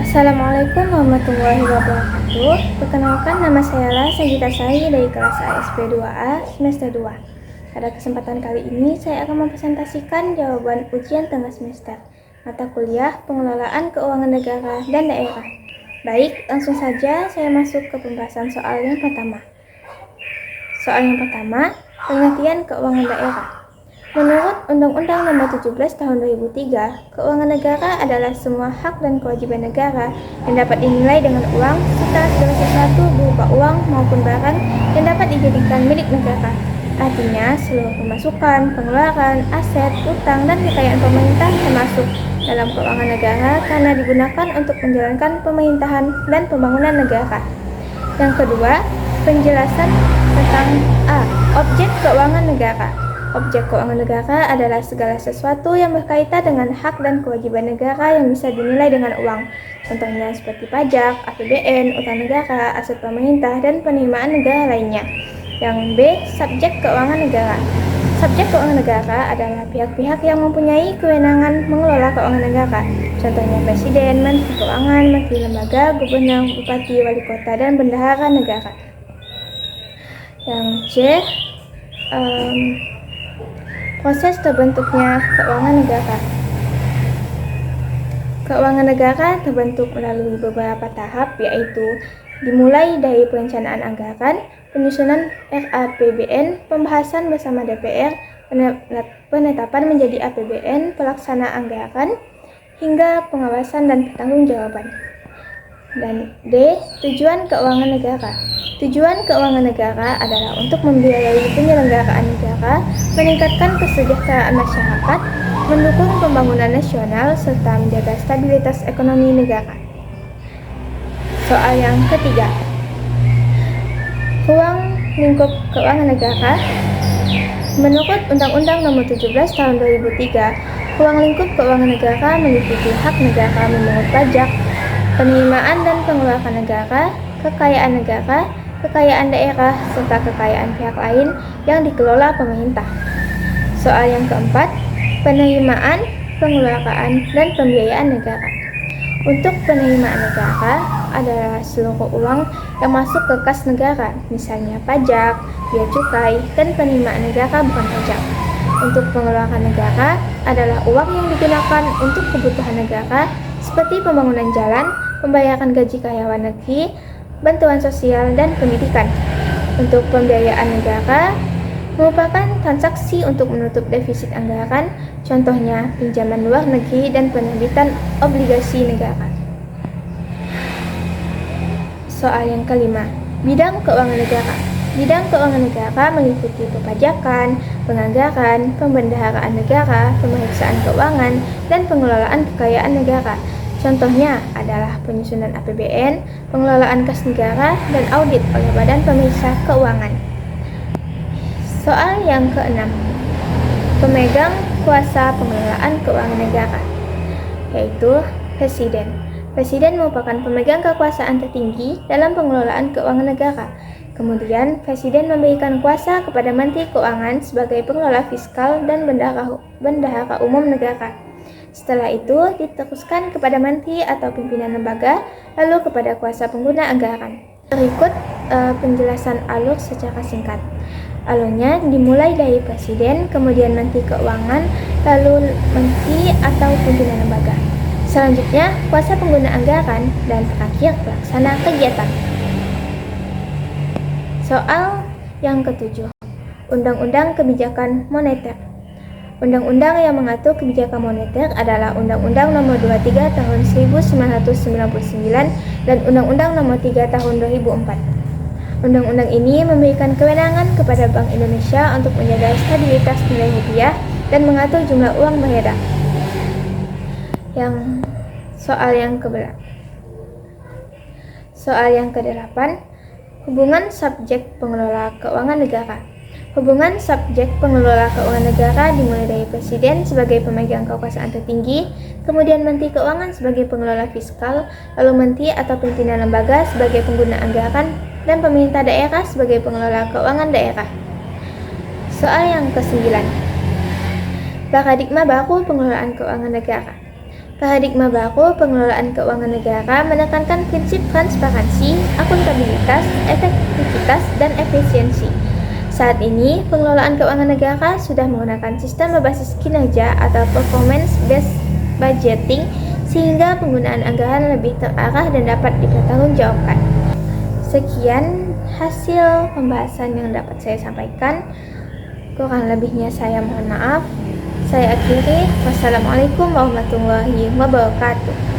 Assalamualaikum warahmatullahi wabarakatuh. Perkenalkan, nama saya Sagita Sari dari kelas ASP 2A semester 2. Pada kesempatan kali ini saya akan mempresentasikan jawaban ujian tengah semester mata kuliah Pengelolaan Keuangan Negara dan Daerah. Baik, langsung saja saya masuk ke pembahasan soal yang pertama. Soal yang pertama, pengertian keuangan daerah. Menurut Undang-Undang Nomor 17 Tahun 2003, keuangan negara adalah semua hak dan kewajiban negara yang dapat dinilai dengan uang serta segala sesuatu berupa uang maupun barang yang dapat dijadikan milik negara. Artinya, seluruh pemasukan, pengeluaran, aset, utang, dan kekayaan pemerintah termasuk dalam keuangan negara karena digunakan untuk menjalankan pemerintahan dan pembangunan negara. Yang kedua, penjelasan tentang objek keuangan negara. Objek keuangan negara adalah segala sesuatu yang berkaitan dengan hak dan kewajiban negara yang bisa dinilai dengan uang. Contohnya seperti pajak, APBN, utang negara, aset pemerintah, dan penerimaan negara lainnya. Yang B, subjek keuangan negara. Subjek keuangan negara adalah pihak-pihak yang mempunyai kewenangan mengelola keuangan negara. Contohnya Presiden, Menteri Keuangan, Menteri Lembaga, Gubernur, Bupati, Wali Kota, dan Bendahara Negara. Yang C, proses terbentuknya keuangan negara. Keuangan negara terbentuk melalui beberapa tahap, yaitu dimulai dari perencanaan anggaran, penyusunan RAPBN, pembahasan bersama DPR, penetapan menjadi APBN, pelaksana anggaran, hingga pengawasan dan pertanggungjawaban. Dan D, tujuan keuangan negara. Tujuan keuangan negara adalah untuk membiayai penyelenggaraan negara, meningkatkan kesejahteraan masyarakat, mendukung pembangunan nasional, serta menjaga stabilitas ekonomi negara. Soal yang ketiga, ruang lingkup keuangan negara. Menurut Undang-Undang Nomor 17 Tahun 2003, ruang lingkup keuangan negara meliputi hak negara memungut pajak, penerimaan dan pengeluaran negara, kekayaan negara, kekayaan daerah, serta kekayaan pihak lain yang dikelola pemerintah. Soal yang keempat, penerimaan, pengeluaran, dan pembiayaan negara. Untuk penerimaan negara adalah seluruh uang yang masuk ke kas negara, misalnya pajak, bea cukai, dan penerimaan negara bukan pajak. Untuk pengeluaran negara adalah uang yang digunakan untuk kebutuhan negara seperti pembangunan jalan, pembayaran gaji karyawan negeri, bantuan sosial, dan pendidikan. Untuk pembiayaan negara merupakan transaksi untuk menutup defisit anggaran, contohnya pinjaman luar negeri dan penerbitan obligasi negara. Soal yang kelima, bidang keuangan negara. Bidang keuangan negara meliputi perpajakan, penganggaran, pembendaharaan negara, pemeriksaan keuangan, dan pengelolaan kekayaan negara. Contohnya adalah penyusunan APBN, pengelolaan kas negara, dan audit oleh Badan Pemeriksa Keuangan. Soal yang keenam, pemegang kuasa pengelolaan keuangan negara, yaitu Presiden. Presiden merupakan pemegang kekuasaan tertinggi dalam pengelolaan keuangan negara. Kemudian, Presiden memberikan kuasa kepada Menteri Keuangan sebagai pengelola fiskal dan bendahara umum negara. Setelah itu, diteruskan kepada menteri atau pimpinan lembaga, lalu kepada kuasa pengguna anggaran. Berikut penjelasan alur secara singkat. Alurnya dimulai dari Presiden, kemudian Menteri Keuangan, lalu menteri atau pimpinan lembaga. Selanjutnya, kuasa pengguna anggaran, dan terakhir pelaksana kegiatan. Soal yang ketujuh, Undang-Undang Kebijakan Moneter. Undang-undang yang mengatur kebijakan moneter adalah Undang-Undang Nomor 23 Tahun 1999 dan Undang-Undang Nomor 3 Tahun 2004. Undang-undang ini memberikan kewenangan kepada Bank Indonesia untuk menjaga stabilitas nilai rupiah dan mengatur jumlah uang beredar. Soal yang ke-8, hubungan subjek pengelola keuangan negara. Hubungan subjek pengelola keuangan negara dimulai dari Presiden sebagai pemegang kekuasaan tertinggi, kemudian Menteri Keuangan sebagai pengelola fiskal, lalu Menteri atau pimpinan lembaga sebagai pengguna anggaran, dan pemerintah daerah sebagai pengelola keuangan daerah. Soal yang ke-9, paradigma baru pengelolaan keuangan negara. Paradigma baru pengelolaan keuangan negara menekankan prinsip transparansi, akuntabilitas, efektivitas, dan efisiensi. Saat ini, pengelolaan keuangan negara sudah menggunakan sistem berbasis kinerja atau performance-based budgeting sehingga penggunaan anggaran lebih terarah dan dapat dipertanggungjawabkan. Sekian hasil pembahasan yang dapat saya sampaikan. Kurang lebihnya saya mohon maaf. Saya akhiri. Wassalamualaikum warahmatullahi wabarakatuh.